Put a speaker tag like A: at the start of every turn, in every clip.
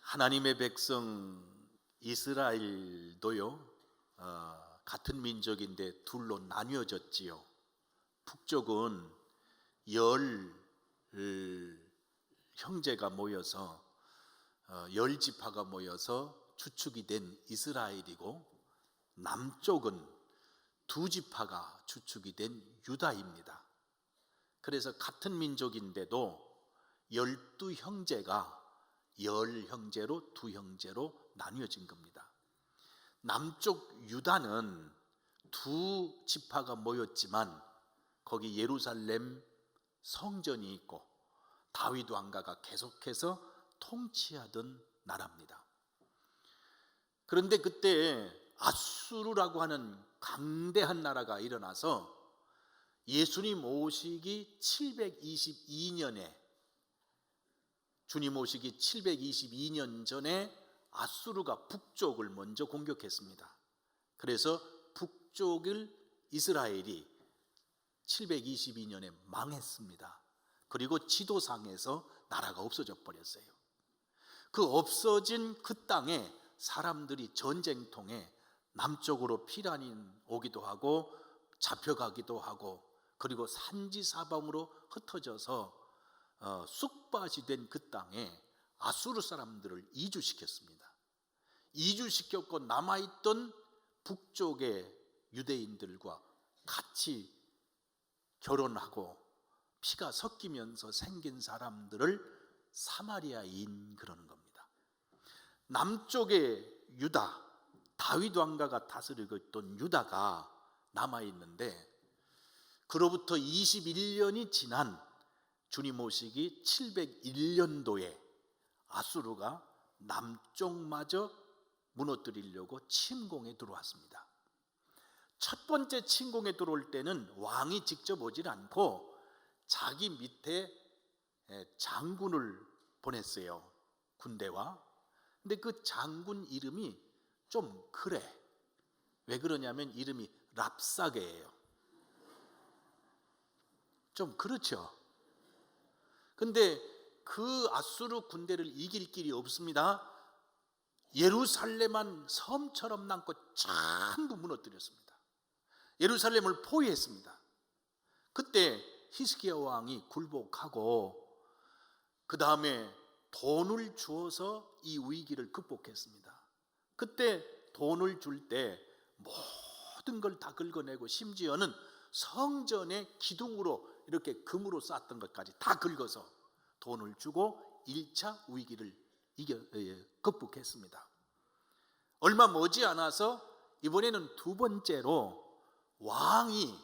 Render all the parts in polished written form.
A: 하나님의 백성 이스라엘도요, 같은 민족인데 둘로 나뉘어졌지요. 북쪽은 열 형제가 모여서 열 지파가 모여서 주축이 된 이스라엘이고, 남쪽은 두 지파가 주축이 된 유다입니다. 그래서 같은 민족인데도 12형제가 열 형제로 두 형제로 나뉘어진 겁니다. 남쪽 유다는 두 지파가 모였지만 거기 예루살렘 성전이 있고 다윗 왕가가 계속해서 통치하던 나라입니다. 그런데 그때 아수르라고 하는 강대한 나라가 일어나서 예수님 오시기 722년에 주님 오시기 722년 전에 아수르가 북쪽을 먼저 공격했습니다. 그래서 북쪽을 이스라엘이 722년에 망했습니다. 그리고 지도상에서 나라가 없어져 버렸어요. 그 없어진 그 땅에 사람들이 전쟁통에 남쪽으로 피난이 오기도 하고 잡혀가기도 하고, 그리고 산지사방으로 흩어져서 쑥밭이 된 그 땅에 아수르 사람들을 이주시켰습니다. 이주시켰고 남아있던 북쪽의 유대인들과 같이 결혼하고 피가 섞이면서 생긴 사람들을 사마리아인 그러는 겁니다. 남쪽의 유다, 다윗 왕가가 다스리고 있던 유다가 남아있는데, 그로부터 21년이 지난 주님 오시기 701년도에 아수르가 남쪽마저 무너뜨리려고 침공에 들어왔습니다. 첫 번째 침공에 들어올 때는 왕이 직접 오질 않고 자기 밑에 장군을 보냈어요. 군대와. 근데 그 장군 이름이 좀 그래. 왜 그러냐면 이름이 랍사게예요. 좀 그렇죠. 근데 그 아수르 군대를 이길 길이 없습니다. 예루살렘만 섬처럼 남고 전부 무너뜨렸습니다. 예루살렘을 포위했습니다. 그때 히스기야 왕이 굴복하고 그 다음에 돈을 주어서 이 위기를 극복했습니다. 그때 돈을 줄 때 모든 걸 다 긁어내고, 심지어는 성전의 기둥으로 이렇게 금으로 쌓았던 것까지 다 긁어서 돈을 주고 1차 위기를 극복했습니다. 얼마 머지않아서 이번에는 두 번째로 왕이,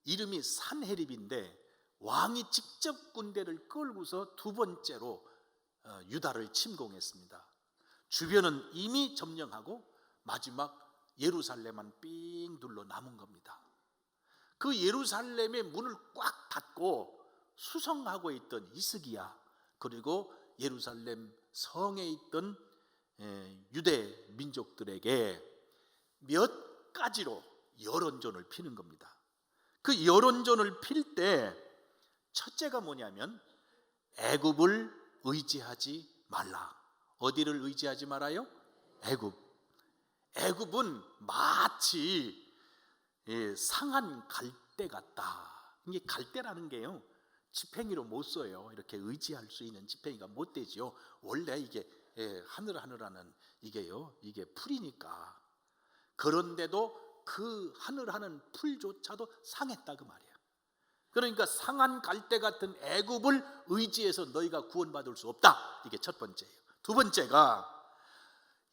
A: 이름이 산헤립인데 왕이 직접 군대를 끌고서 두 번째로 유다를 침공했습니다. 주변은 이미 점령하고 마지막 예루살렘만 삥 둘러 남은 겁니다. 그 예루살렘의 문을 꽉 닫고 수성하고 있던 히스기야, 그리고 예루살렘 성에 있던 유대 민족들에게 몇 가지로 여론전을 피는 겁니다. 그 여론전을 필 때 첫째가 뭐냐면 애굽을 의지하지 말라. 어디를 의지하지 말아요? 애굽. 애굽은 마치 상한 갈대 같다. 이게 갈대라는 게요, 지팽이로 못 써요. 이렇게 의지할 수 있는 지팽이가 못 되지요. 원래 이게 하늘하는 이게요, 이게 풀이니까. 그런데도 그 하늘하는 풀조차도 상했다 그 말이에요. 그러니까 상한 갈대 같은 애굽을 의지해서 너희가 구원받을 수 없다. 이게 첫 번째예요. 두 번째가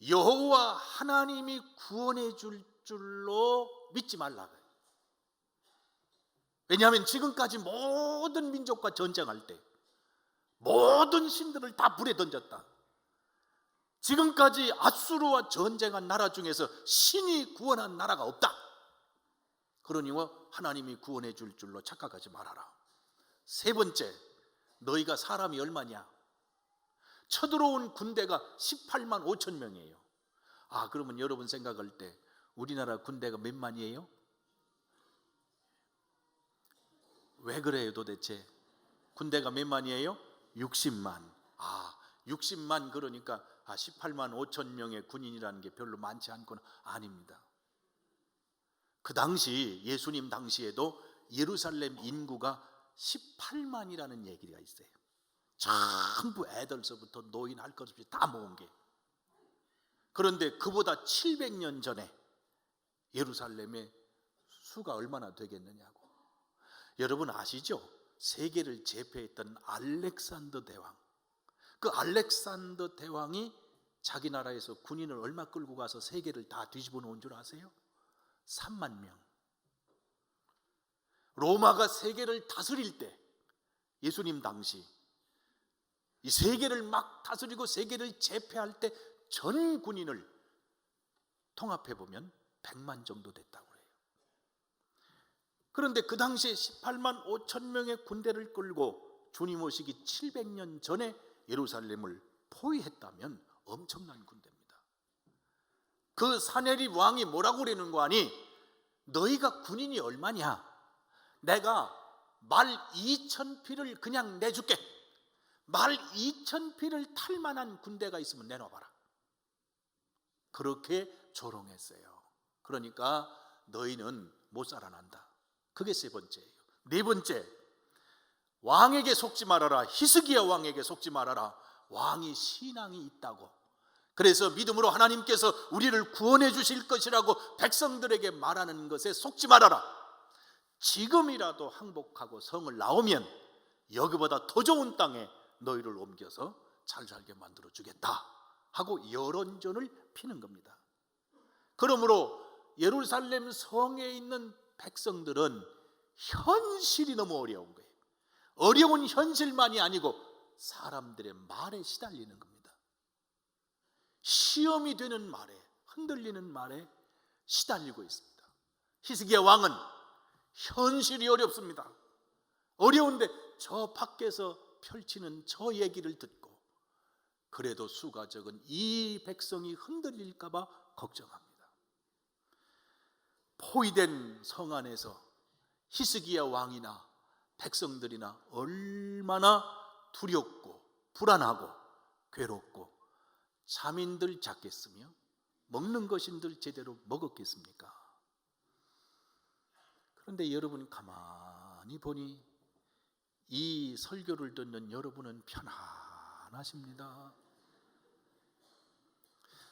A: 여호와 하나님이 구원해 줄 줄로 믿지 말라. 왜냐하면 지금까지 모든 민족과 전쟁할 때 모든 신들을 다 불에 던졌다. 지금까지 아수르와 전쟁한 나라 중에서 신이 구원한 나라가 없다. 그러니 하나님이 구원해 줄 줄로 착각하지 말아라. 세 번째, 너희가 사람이 얼마냐? 쳐들어온 군대가 18만 5천 명이에요. 그러면 여러분 생각할 때 우리나라 군대가 몇 만이에요? 왜 그래요 도대체? 군대가 몇 만이에요? 60만. 60만 그러니까 18만 5천 명의 군인이라는 게 별로 많지 않고는 아닙니다. 그 당시 예수님 당시에도 예루살렘 인구가 18만이라는 얘기가 있어요. 전부 애들서부터 노인 할 것 없이 다 모은 게. 그런데 그보다 700년 전에 예루살렘의 수가 얼마나 되겠느냐고. 여러분 아시죠? 세계를 제패했던 알렉산더 대왕. 그 알렉산더 대왕이 자기 나라에서 군인을 얼마 끌고 가서 세계를 다 뒤집어 놓은 줄 아세요? 3만 명. 로마가 세계를 다스릴 때, 예수님 당시 이 세계를 막 다스리고 세계를 제패할 때 전 군인을 통합해 보면 100만 정도 됐다고 해요. 그런데 그 당시에 18만 5천 명의 군대를 끌고 주님 오시기 700년 전에 예루살렘을 포위했다면 엄청난 군대입니다. 그 사내립 왕이 뭐라고 그러는 거 아니? 너희가 군인이 얼마냐? 내가 말 2,000피를 그냥 내줄게. 말 2,000피를 탈 만한 군대가 있으면 내놔봐라. 그렇게 조롱했어요. 그러니까 너희는 못 살아난다. 그게 세 번째예요. 네 번째, 왕에게 속지 말아라. 히스기야 왕에게 속지 말아라. 왕이 신앙이 있다고. 그래서 믿음으로 하나님께서 우리를 구원해 주실 것이라고 백성들에게 말하는 것에 속지 말아라. 지금이라도 항복하고 성을 나오면 여기보다 더 좋은 땅에 너희를 옮겨서 잘 살게 만들어 주겠다 하고 여론전을 피는 겁니다. 그러므로 예루살렘 성에 있는 백성들은 현실이 너무 어려운 거예요. 어려운 현실만이 아니고 사람들의 말에 시달리는 겁니다. 시험이 되는 말에, 흔들리는 말에 시달리고 있습니다. 히스기야 왕은 현실이 어렵습니다. 어려운데 저 밖에서 펼치는 저 얘기를 듣고 그래도 수가 적은 이 백성이 흔들릴까 봐 걱정합니다. 포위된 성 안에서 히스기야 왕이나 백성들이나 얼마나 두렵고 불안하고 괴롭고 잠인들 잤겠으며 먹는 것인들 제대로 먹었겠습니까? 그런데 여러분 가만히 보니 이 설교를 듣는 여러분은 편안하십니다.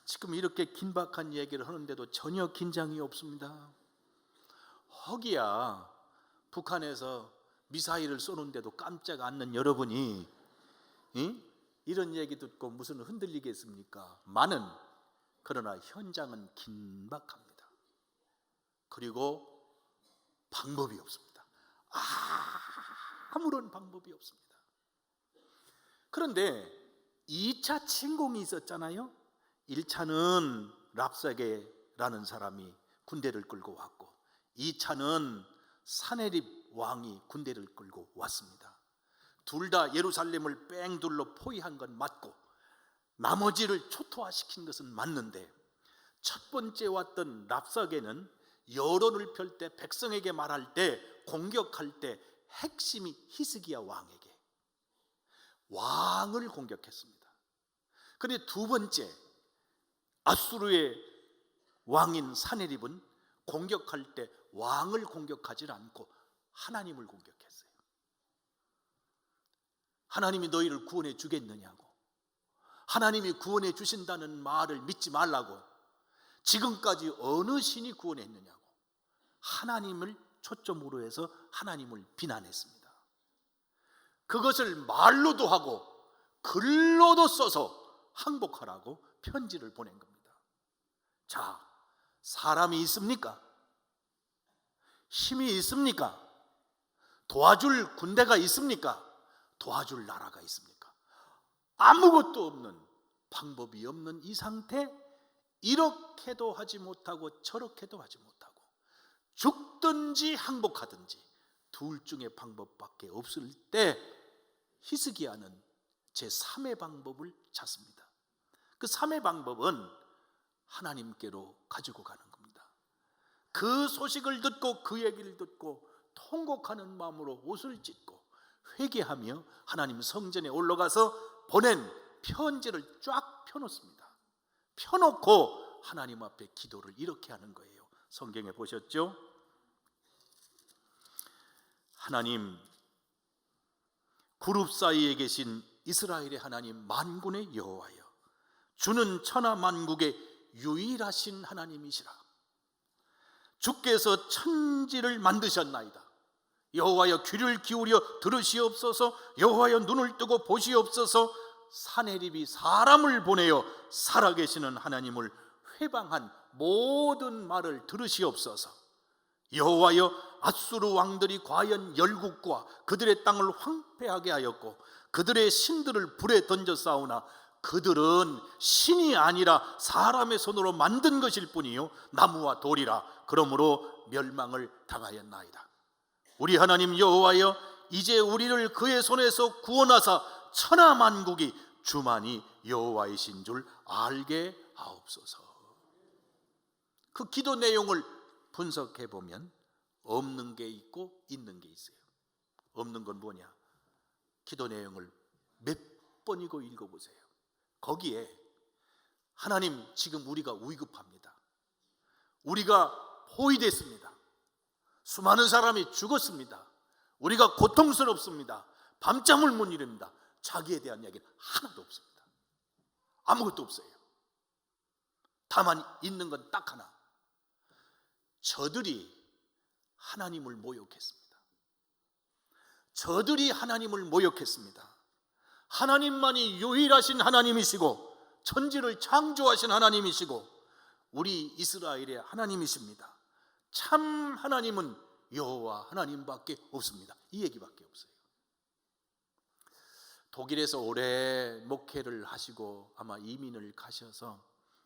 A: 지금 이렇게 긴박한 얘기를 하는데도 전혀 긴장이 없습니다. 허기야 북한에서 미사일을 쏘는데도 깜짝 앉는 여러분이 이런 얘기 듣고 무슨 흔들리겠습니까? 많은, 그러나 현장은 긴박합니다. 그리고 방법이 없습니다. 아무런 방법이 없습니다. 그런데 2차 침공이 있었잖아요. 1차는 랍사게라는 사람이 군대를 끌고 왔고 2차는 사네립 왕이 군대를 끌고 왔습니다. 둘 다 예루살렘을 뺑 둘러 포위한 건 맞고 나머지를 초토화시킨 것은 맞는데 첫 번째 왔던 랍사게는 여론을 펼 때 백성에게 말할 때 공격할 때 핵심이 히스기야 왕에게 왕을 공격했습니다. 그런데 두 번째 아수르의 왕인 사네립은 공격할 때 왕을 공격하지 않고 하나님을 공격했어요. 하나님이 너희를 구원해 주겠느냐고, 하나님이 구원해 주신다는 말을 믿지 말라고, 지금까지 어느 신이 구원했느냐고 하나님을 초점으로 해서 하나님을 비난했습니다. 그것을 말로도 하고 글로도 써서 항복하라고 편지를 보낸 겁니다. 자, 사람이 있습니까? 힘이 있습니까? 도와줄 군대가 있습니까? 도와줄 나라가 있습니까? 아무것도 없는, 방법이 없는 이 상태, 이렇게도 하지 못하고 저렇게도 하지 못하고 죽든지 항복하든지 둘 중에 방법밖에 없을 때 히스기야는 제3의 방법을 찾습니다. 그 3의 방법은 하나님께로 가지고 가는 겁니다. 그 소식을 듣고 그 얘기를 듣고 통곡하는 마음으로 옷을 찢고 회개하며 하나님 성전에 올라가서 보낸 편지를 쫙 펴놓습니다. 펴놓고 하나님 앞에 기도를 이렇게 하는 거예요. 성경에 보셨죠? 하나님, 그룹 사이에 계신 이스라엘의 하나님 만군의 여호와여, 주는 천하 만국의 유일하신 하나님이시라. 주께서 천지를 만드셨나이다. 여호와여, 귀를 기울여 들으시옵소서. 여호와여, 눈을 뜨고 보시옵소서. 사내립이 사람을 보내어 살아계시는 하나님을 회방한 모든 말을 들으시옵소서. 여호와여, 앗수르 왕들이 과연 열국과 그들의 땅을 황폐하게 하였고 그들의 신들을 불에 던져 싸우나 그들은 신이 아니라 사람의 손으로 만든 것일 뿐이요 나무와 돌이라. 그러므로 멸망을 당하였나이다. 우리 하나님 여호와여, 이제 우리를 그의 손에서 구원하사 천하 만국이 주만이 여호와이신 줄 알게 하옵소서. 그 기도 내용을 분석해 보면 없는 게 있고 있는 게 있어요. 없는 건 뭐냐? 기도 내용을 몇 번이고 읽어보세요. 거기에 하나님, 지금 우리가 위급합니다. 우리가 포위됐습니다. 수많은 사람이 죽었습니다. 우리가 고통스럽습니다. 밤잠을 못 이룹니다. 자기에 대한 이야기는 하나도 없습니다. 아무것도 없어요. 다만 있는 건 딱 하나. 저들이 하나님을 모욕했습니다. 저들이 하나님을 모욕했습니다. 하나님만이 유일하신 하나님이시고 천지를 창조하신 하나님이시고 우리 이스라엘의 하나님이십니다. 참 하나님은 여호와 하나님밖에 없습니다. 이 얘기밖에 없어요. 독일에서 오래 목회를 하시고 아마 이민을 가셔서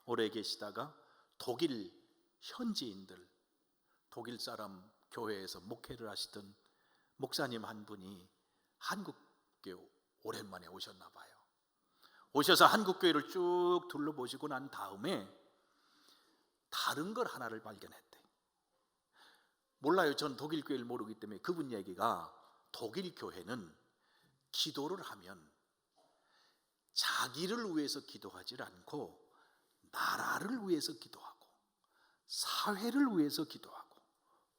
A: 오래 계시다가 독일 현지인들, 독일 사람 교회에서 목회를 하시던 목사님 한 분이 한국교회 오랜만에 오셨나 봐요. 오셔서 한국교회를 쭉 둘러보시고 난 다음에 다른 걸 하나를 발견했대. 몰라요. 전 독일 교회를 모르기 때문에. 그분 얘기가 독일 교회는 기도를 하면 자기를 위해서 기도하지 않고 나라를 위해서 기도하고 사회를 위해서 기도하고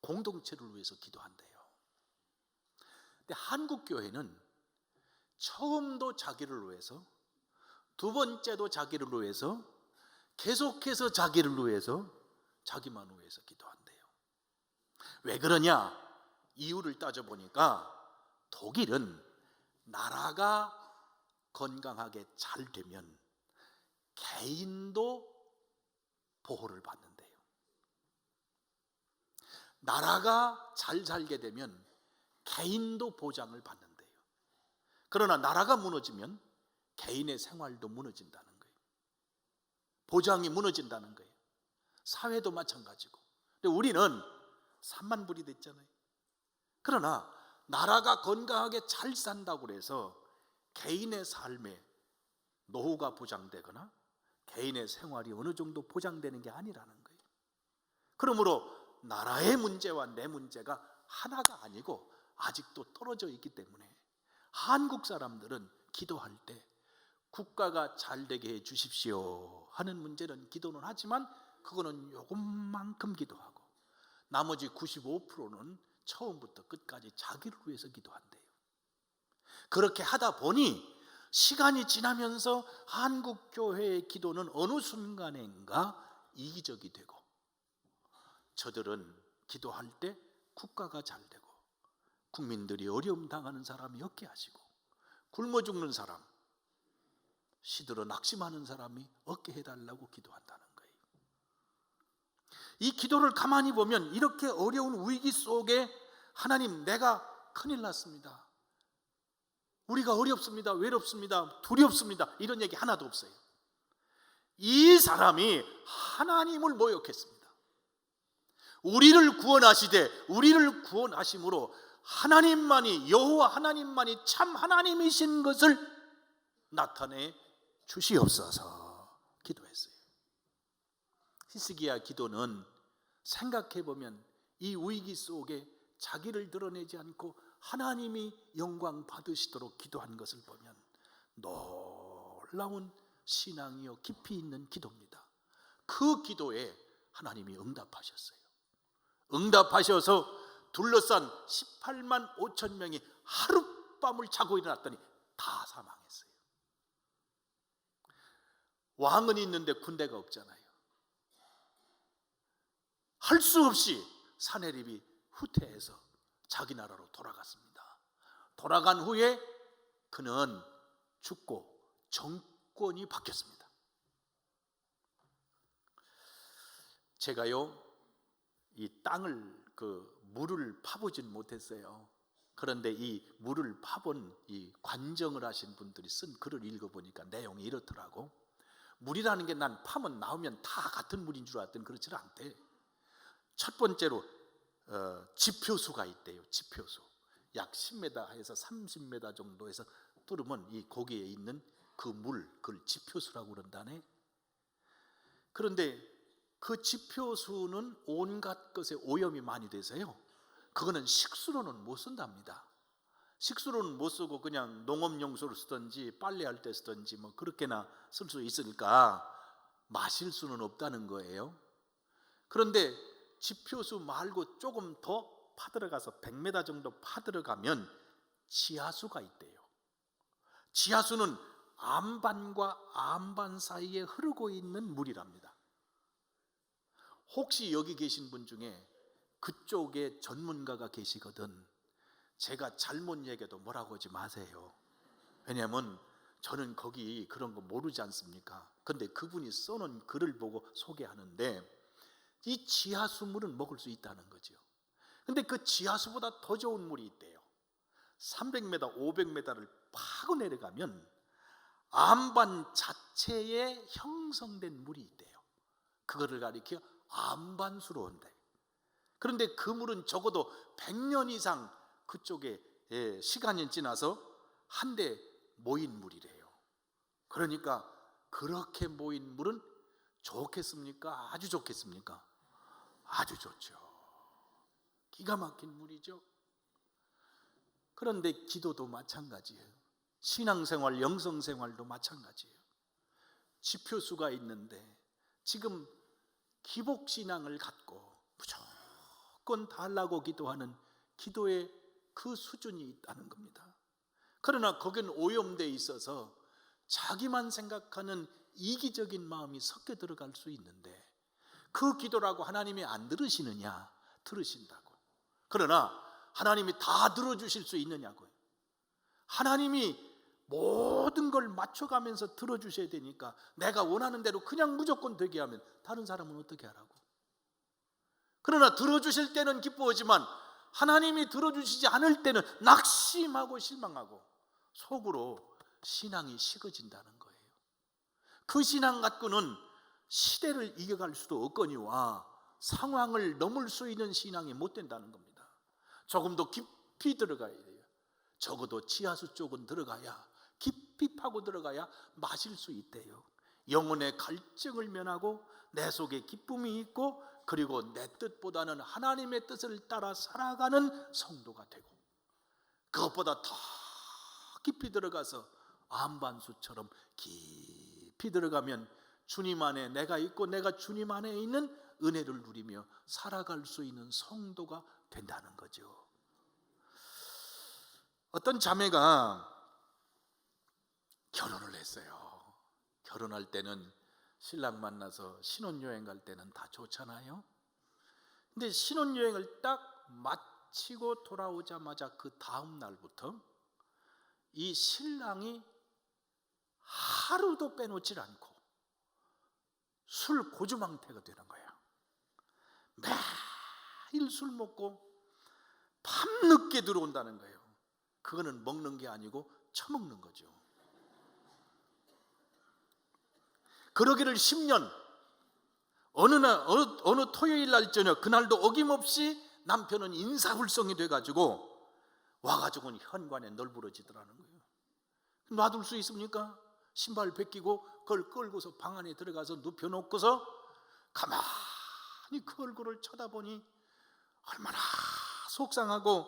A: 공동체를 위해서 기도한대요. 근데 한국 교회는 처음도 자기를 위해서, 두 번째도 자기를 위해서, 계속해서 자기를 위해서, 자기만 위해서 기도한대요. 왜 그러냐? 이유를 따져보니까 독일은 나라가 건강하게 잘 되면 개인도 보호를 받는데요. 나라가 잘 살게 되면 개인도 보장을 받는데요. 그러나 나라가 무너지면 개인의 생활도 무너진다는 거예요. 보장이 무너진다는 거예요. 사회도 마찬가지고. 근데 우리는 산만불이 됐잖아요. 그러나 나라가 건강하게 잘 산다고 해서 개인의 삶에 노후가 보장되거나 개인의 생활이 어느 정도 보장되는 게 아니라는 거예요. 그러므로 나라의 문제와 내 문제가 하나가 아니고 아직도 떨어져 있기 때문에 한국 사람들은 기도할 때 국가가 잘 되게 해 주십시오 하는 문제는 기도는 하지만 그거는 요것만큼 기도하고 나머지 95%는 처음부터 끝까지 자기를 위해서 기도한대요. 그렇게 하다 보니 시간이 지나면서 한국 교회의 기도는 어느 순간인가 이기적이 되고 저들은 기도할 때 국가가 잘 되고 국민들이 어려움 당하는 사람이 없게 하시고 굶어 죽는 사람, 시들어 낙심하는 사람이 없게 해달라고 기도한다는 거예요. 이 기도를 가만히 보면 이렇게 어려운 위기 속에 하나님, 내가 큰일 났습니다. 우리가 어렵습니다. 외롭습니다. 두렵습니다. 이런 얘기 하나도 없어요. 이 사람이 하나님을 모욕했습니다. 우리를 구원하시되 우리를 구원하심으로 하나님만이, 여호와 하나님만이 참 하나님이신 것을 나타내 주시옵소서 기도했어요. 히스기야 기도는 생각해보면 이 위기 속에 자기를 드러내지 않고 하나님이 영광 받으시도록 기도한 것을 보면 놀라운 신앙이요 깊이 있는 기도입니다. 그 기도에 하나님이 응답하셨어요. 응답하셔서 둘러싼 18만 5천 명이 하룻밤을 자고 일어났더니 다 사망했어요. 왕은 있는데 군대가 없잖아요. 할 수 없이 사내립이 후퇴해서 자기 나라로 돌아갔습니다. 돌아간 후에 그는 죽고 정권이 바뀌었습니다. 제가요 이 땅을 물을 파보진 못했어요. 그런데 이 물을 파본 이 관정을 하신 분들이 쓴 글을 읽어보니까 내용이 이렇더라고. 물이라는 게 난 파면 나오면 다 같은 물인 줄 알았더니 그렇지 않대. 첫 번째로 지표수가 있대요. 지표수 약 10m에서 30m 정도에서 뚫으면 이 거기에 있는 그 물, 그걸 지표수라고 그런다네. 그런데 그 지표수는 온갖 것에 오염이 많이 돼서요, 그거는 식수로는 못 쓴답니다. 식수로는 못 쓰고 그냥 농업용수로 쓰든지 빨래할 때 쓰든지 뭐 그렇게나 쓸 수 있으니까 마실 수는 없다는 거예요. 그런데 지표수 말고 조금 더 파들어가서 100m 정도 파들어가면 지하수가 있대요. 지하수는 안반과 안반 사이에 흐르고 있는 물이랍니다. 혹시 여기 계신 분 중에 그쪽에 전문가가 계시거든 제가 잘못 얘기해도 뭐라고 하지 마세요. 왜냐하면 저는 거기 그런 거 모르지 않습니까? 근데 그분이 써놓은 글을 보고 소개하는데 이 지하수물은 먹을 수 있다는 거죠. 근데 그 지하수보다 더 좋은 물이 있대요. 300m, 500m를 파고 내려가면 안반 자체에 형성된 물이 있대요. 그거를 가리켜 안반수로 온대. 그런데 그 물은 적어도 100년 이상 그쪽에 시간이 지나서 한데 모인 물이래요. 그러니까 그렇게 모인 물은 좋겠습니까? 아주 좋겠습니까? 아주 좋죠. 기가 막힌 물이죠. 그런데 기도도 마찬가지예요. 신앙생활, 영성생활도 마찬가지예요. 지표수가 있는데 지금 기복신앙을 갖고 무조건 달라고 기도하는 기도의 그 수준이 있다는 겁니다. 그러나 거기는 오염되어 있어서 자기만 생각하는 이기적인 마음이 섞여 들어갈 수 있는데 그 기도라고 하나님이 안 들으시느냐? 들으신다고. 그러나 하나님이 다 들어주실 수 있느냐고요. 하나님이 모든 걸 맞춰가면서 들어주셔야 되니까 내가 원하는 대로 그냥 무조건 되게 하면 다른 사람은 어떻게 하라고. 그러나 들어주실 때는 기뻐하지만 하나님이 들어주시지 않을 때는 낙심하고 실망하고 속으로 신앙이 식어진다는 거예요. 그 신앙 갖고는 시대를 이겨갈 수도 없거니와 상황을 넘을 수 있는 신앙이 못 된다는 겁니다. 조금 더 깊이 들어가야 돼요. 적어도 지하수 쪽은 들어가야, 깊이 파고 들어가야 마실 수 있대요. 영혼의 갈증을 면하고 내 속에 기쁨이 있고 그리고 내 뜻보다는 하나님의 뜻을 따라 살아가는 성도가 되고, 그것보다 더 깊이 들어가서 안반수처럼 깊이 들어가면 주님 안에 내가 있고 내가 주님 안에 있는 은혜를 누리며 살아갈 수 있는 성도가 된다는 거죠. 어떤 자매가 결혼을 했어요. 결혼할 때는 신랑 만나서 신혼여행 갈 때는 다 좋잖아요. 근데 신혼여행을 딱 마치고 돌아오자마자 그 다음 날부터 이 신랑이 하루도 빼놓질 않고 술 고주망태가 되는 거예요. 매일 술 먹고 밤늦게 들어온다는 거예요. 그거는 먹는 게 아니고 처먹는 거죠. 그러기를 10년, 어느 토요일 날 저녁, 그날도 어김없이 남편은 인사불성이 돼가지고 와가지고는 현관에 널브러지더라는 거예요. 놔둘 수 있습니까? 신발 벗기고 그걸 끌고서 방 안에 들어가서 눕혀놓고서 가만히 그 얼굴을 쳐다보니 얼마나 속상하고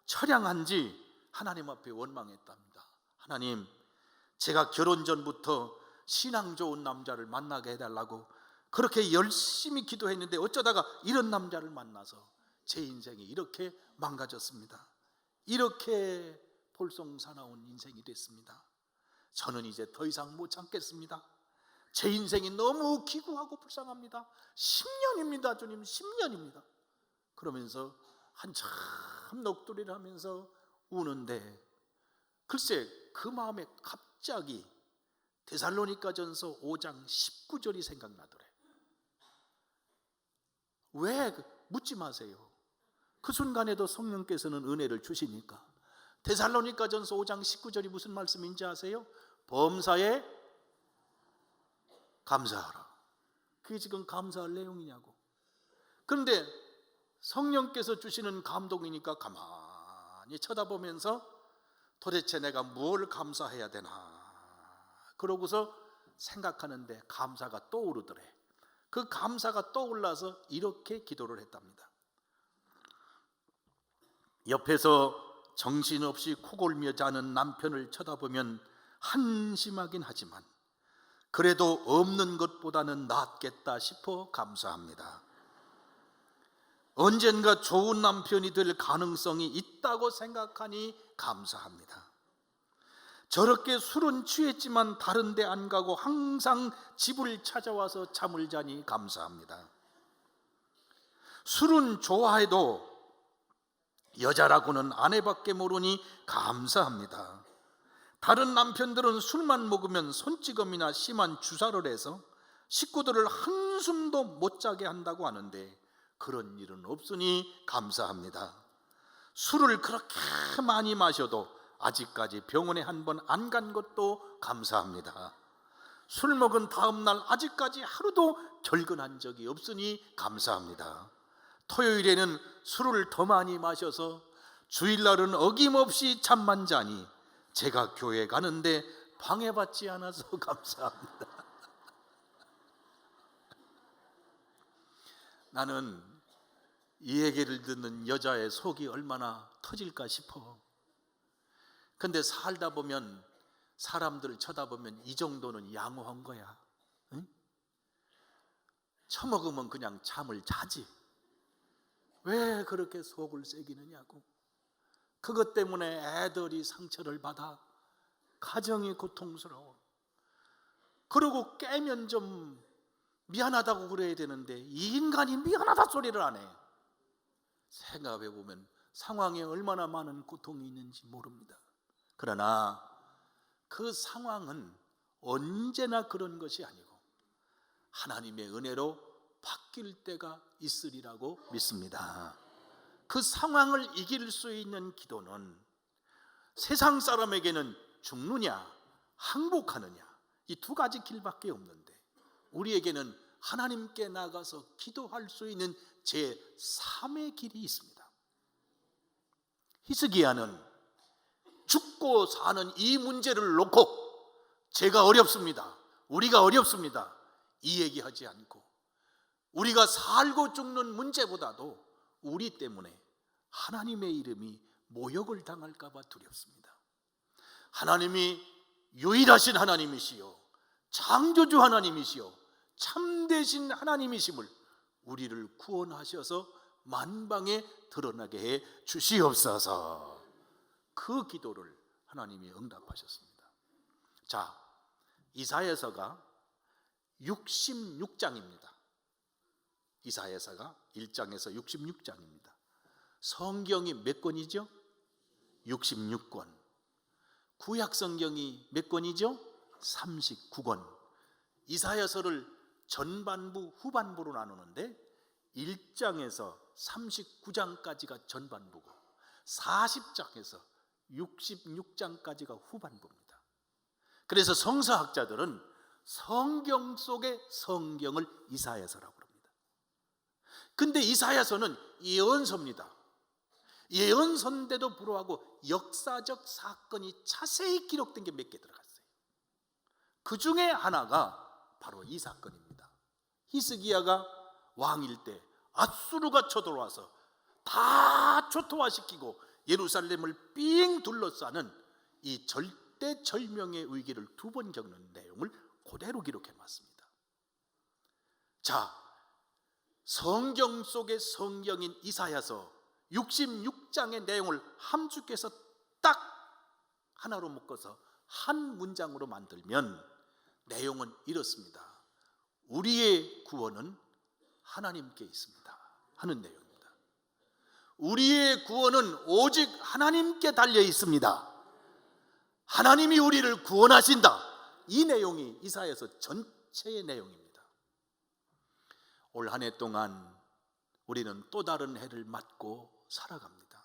A: 처량한지 하나님 앞에 원망했답니다. 하나님, 제가 결혼 전부터 신앙 좋은 남자를 만나게 해달라고 그렇게 열심히 기도했는데 어쩌다가 이런 남자를 만나서 제 인생이 이렇게 망가졌습니다. 이렇게 볼썽사나운 인생이 됐습니다. 저는 이제 더 이상 못 참겠습니다. 제 인생이 너무 기구하고 불쌍합니다. 10년입니다 주님, 10년입니다 그러면서 한참 넋두리를 하면서 우는데, 글쎄 그 마음에 갑자기 데살로니가전서 5장 19절이 생각나더래. 왜? 묻지 마세요. 그 순간에도 성령께서는 은혜를 주시니까. 데살로니가전서 5장 19절이 무슨 말씀인지 아세요? 범사에 감사하라. 그게 지금 감사할 내용이냐고. 그런데 성령께서 주시는 감동이니까 가만히 쳐다보면서 도대체 내가 뭘 감사해야 되나 그러고서 생각하는데 감사가 떠오르더래. 그 감사가 떠올라서 이렇게 기도를 했답니다. 옆에서 정신없이 코골며 자는 남편을 쳐다보면 한심하긴 하지만 그래도 없는 것보다는 낫겠다 싶어 감사합니다. 언젠가 좋은 남편이 될 가능성이 있다고 생각하니 감사합니다. 저렇게 술은 취했지만 다른 데 안 가고 항상 집을 찾아와서 잠을 자니 감사합니다. 술은 좋아해도 여자라고는 아내밖에 모르니 감사합니다. 다른 남편들은 술만 먹으면 손찌검이나 심한 주사를 해서 식구들을 한숨도 못 자게 한다고 하는데 그런 일은 없으니 감사합니다. 술을 그렇게 많이 마셔도 아직까지 병원에 한 번 안 간 것도 감사합니다. 술 먹은 다음 날 아직까지 하루도 결근한 적이 없으니 감사합니다. 토요일에는 술을 더 많이 마셔서 주일날은 어김없이 잠만 자니 제가 교회 가는데 방해받지 않아서 감사합니다. 나는 이 얘기를 듣는 여자의 속이 얼마나 터질까 싶어. 근데 살다 보면 사람들 쳐다보면 이 정도는 양호한 거야. 응? 처먹으면 그냥 잠을 자지. 왜 그렇게 속을 새기느냐고. 그것 때문에 애들이 상처를 받아 가정이 고통스러워. 그러고 깨면 좀 미안하다고 그래야 되는데 이 인간이 미안하다 소리를 안 해. 생각해 보면 상황에 얼마나 많은 고통이 있는지 모릅니다. 그러나 그 상황은 언제나 그런 것이 아니고 하나님의 은혜로 바뀔 때가 있으리라고 믿습니다. 그 상황을 이길 수 있는 기도는 세상 사람에게는 죽느냐 항복하느냐 이 두 가지 길밖에 없는데 우리에게는 하나님께 나가서 기도할 수 있는 제3의 길이 있습니다. 히스기야는 죽고 사는 이 문제를 놓고 제가 어렵습니다, 우리가 어렵습니다 이 얘기하지 않고 우리가 살고 죽는 문제보다도 우리 때문에 하나님의 이름이 모욕을 당할까 봐 두렵습니다. 하나님이 유일하신 하나님이시요 창조주 하나님이시요 참되신 하나님이심을 우리를 구원하셔서 만방에 드러나게 해 주시옵소서. 그 기도를 하나님이 응답하셨습니다. 자, 이사야서가 66장입니다. 이사야서가 1장에서 66장입니다. 성경이 몇 권이죠? 66권. 구약 성경이 몇 권이죠? 39권. 이사야서를 전반부, 후반부로 나누는데 1장에서 39장까지가 전반부고 40장에서 66장까지가 후반부입니다. 그래서 성서학자들은 성경 속의 성경을 이사야서라고 합니다. 근데 이사야서는 예언서입니다. 예언서인데도 불구하고 역사적 사건이 자세히 기록된 게 몇 개 들어갔어요. 그 중에 하나가 바로 이 사건입니다. 히스기야가 왕일 때 앗수르가 쳐들어와서 다 초토화시키고 예루살렘을 삥 둘러싸는 이 절대절명의 위기를 2번 겪는 내용을 그대로 기록해 놨습니다. 자, 성경 속의 성경인 이사야서 66장의 내용을 함주께서 딱 하나로 묶어서 한 문장으로 만들면 내용은 이렇습니다. 우리의 구원은 하나님께 있습니다 하는 내용입니다. 우리의 구원은 오직 하나님께 달려 있습니다. 하나님이 우리를 구원하신다. 이 내용이 이사야서 전체의 내용입니다. 올 한 해 동안 우리는 또 다른 해를 맞고 살아갑니다.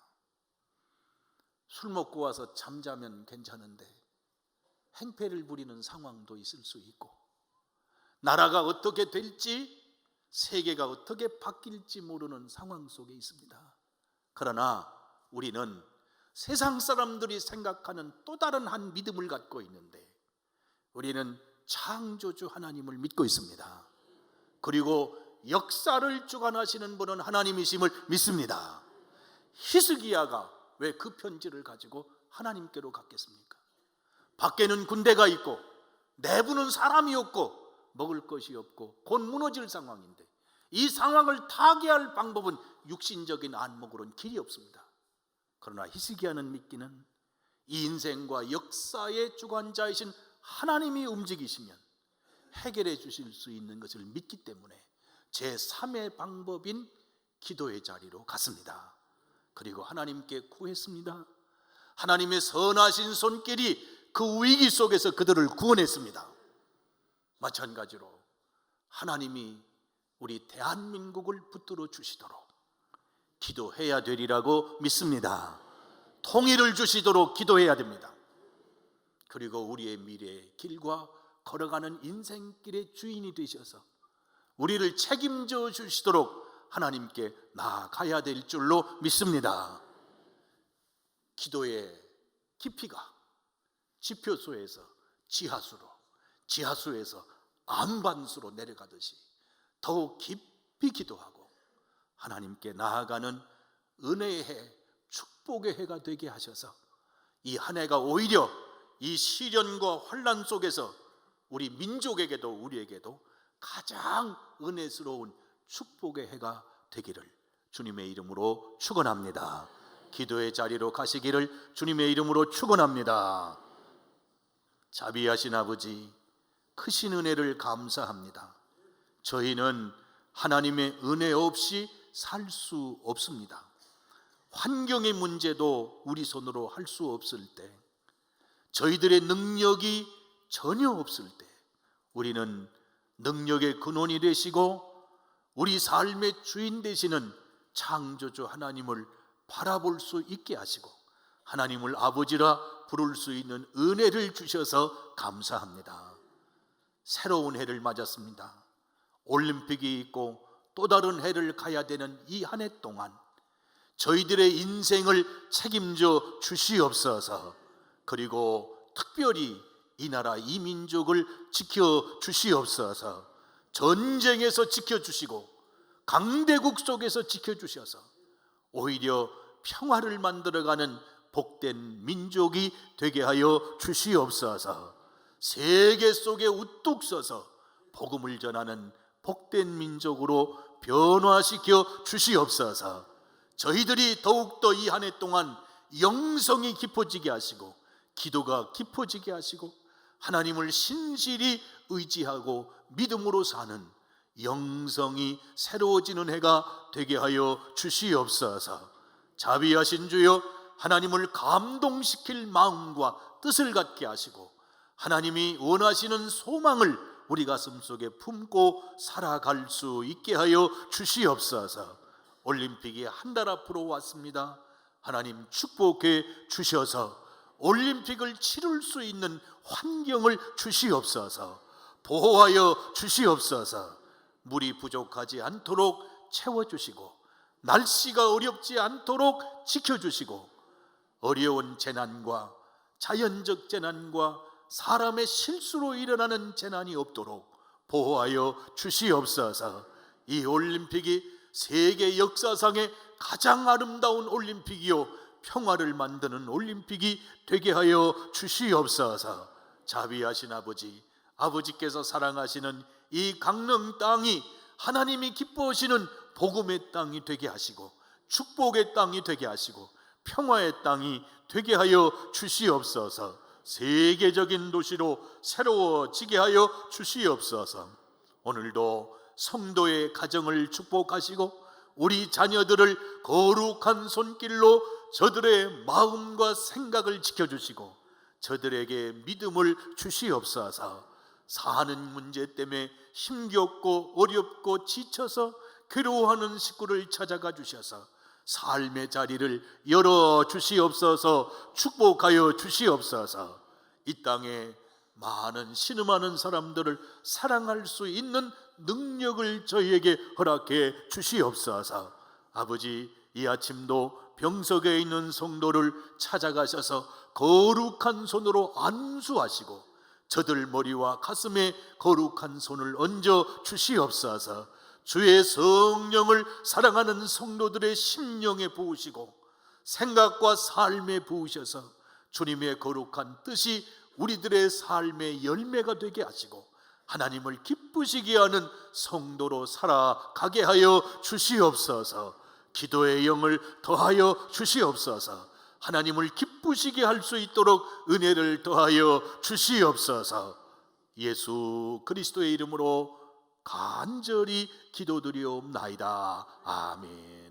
A: 술 먹고 와서 잠자면 괜찮은데 행패를 부리는 상황도 있을 수 있고, 나라가 어떻게 될지, 세계가 어떻게 바뀔지 모르는 상황 속에 있습니다. 그러나 우리는 세상 사람들이 생각하는 또 다른 한 믿음을 갖고 있는데, 우리는 창조주 하나님을 믿고 있습니다. 그리고 역사를 주관하시는 분은 하나님이심을 믿습니다. 히스기야가 왜 그 편지를 가지고 하나님께로 갔겠습니까? 밖에는 군대가 있고 내부는 사람이 없고 먹을 것이 없고 곧 무너질 상황인데, 이 상황을 타개할 방법은 육신적인 안목으로는 길이 없습니다. 그러나 히스기야는 믿기는 이 인생과 역사의 주관자이신 하나님이 움직이시면 해결해 주실 수 있는 것을 믿기 때문에 제3의 방법인 기도의 자리로 갔습니다. 그리고 하나님께 구했습니다. 하나님의 선하신 손길이 그 위기 속에서 그들을 구원했습니다. 마찬가지로 하나님이 우리 대한민국을 붙들어 주시도록 기도해야 되리라고 믿습니다. 통일을 주시도록 기도해야 됩니다. 그리고 우리의 미래의 길과 걸어가는 인생길의 주인이 되셔서 우리를 책임져 주시도록 하나님께 나아가야 될 줄로 믿습니다. 기도의 깊이가 지표소에서 지하수로, 지하수에서 안반수로 내려가듯이 더욱 깊이 기도하고 하나님께 나아가는 은혜의 해, 축복의 해가 되게 하셔서 이 한 해가 오히려 이 시련과 환난 속에서 우리 민족에게도 우리에게도 가장 은혜스러운 축복의 해가 되기를 주님의 이름으로 축원합니다. 기도의 자리로 가시기를 주님의 이름으로 축원합니다. 자비하신 아버지, 크신 은혜를 감사합니다. 저희는 하나님의 은혜 없이 살 수 없습니다. 환경의 문제도 우리 손으로 할 수 없을 때, 저희들의 능력이 전혀 없을 때 우리는 능력의 근원이 되시고 우리 삶의 주인 되시는 창조주 하나님을 바라볼 수 있게 하시고 하나님을 아버지라 부를 수 있는 은혜를 주셔서 감사합니다. 새로운 해를 맞았습니다. 올림픽이 있고 또 다른 해를 가야 되는 이 한 해 동안 저희들의 인생을 책임져 주시옵소서. 그리고 특별히 이 나라 이 민족을 지켜 주시옵소서. 전쟁에서 지켜주시고 강대국 속에서 지켜주셔서 오히려 평화를 만들어가는 복된 민족이 되게 하여 주시옵소서. 세계 속에 우뚝 서서 복음을 전하는 복된 민족으로 변화시켜 주시옵소서. 저희들이 더욱더 이 한 해 동안 영성이 깊어지게 하시고 기도가 깊어지게 하시고 하나님을 신실히 의지하고 믿음으로 사는 영성이 새로워지는 해가 되게 하여 주시옵소서. 자비하신 주여, 하나님을 감동시킬 마음과 뜻을 갖게 하시고 하나님이 원하시는 소망을 우리 가슴 속에 품고 살아갈 수 있게 하여 주시옵소서. 올림픽이 한 달 앞으로 왔습니다. 하나님 축복해 주셔서 올림픽을 치를 수 있는 환경을 주시옵소서. 보호하여 주시옵소서. 물이 부족하지 않도록 채워주시고 날씨가 어렵지 않도록 지켜주시고 어려운 재난과 자연적 재난과 사람의 실수로 일어나는 재난이 없도록 보호하여 주시옵소서. 이 올림픽이 세계 역사상의 가장 아름다운 올림픽이요 평화를 만드는 올림픽이 되게 하여 주시옵소서. 자비하신 아버지, 아버지께서 사랑하시는 이 강릉 땅이 하나님이 기뻐하시는 복음의 땅이 되게 하시고 축복의 땅이 되게 하시고 평화의 땅이 되게 하여 주시옵소서. 세계적인 도시로 새로워지게 하여 주시옵소서. 오늘도 성도의 가정을 축복하시고 우리 자녀들을 거룩한 손길로 저들의 마음과 생각을 지켜주시고 저들에게 믿음을 주시옵소서. 사는 문제 때문에 힘겹고 어렵고 지쳐서 괴로워하는 식구를 찾아가 주셔서 삶의 자리를 열어 주시옵소서. 축복하여 주시옵소서. 이 땅에 많은 신음하는 사람들을 사랑할 수 있는 능력을 저희에게 허락해 주시옵소서. 아버지, 이 아침도 병석에 있는 성도를 찾아가셔서 거룩한 손으로 안수하시고 저들 머리와 가슴에 거룩한 손을 얹어 주시옵소서. 주의 성령을 사랑하는 성도들의 심령에 부으시고 생각과 삶에 부으셔서 주님의 거룩한 뜻이 우리들의 삶의 열매가 되게 하시고 하나님을 기쁘시게 하는 성도로 살아가게 하여 주시옵소서. 기도의 영을 더하여 주시옵소서. 하나님을 기쁘시게 할 수 있도록 은혜를 더하여 주시옵소서. 예수 그리스도의 이름으로 간절히 기도드리옵나이다. 아멘.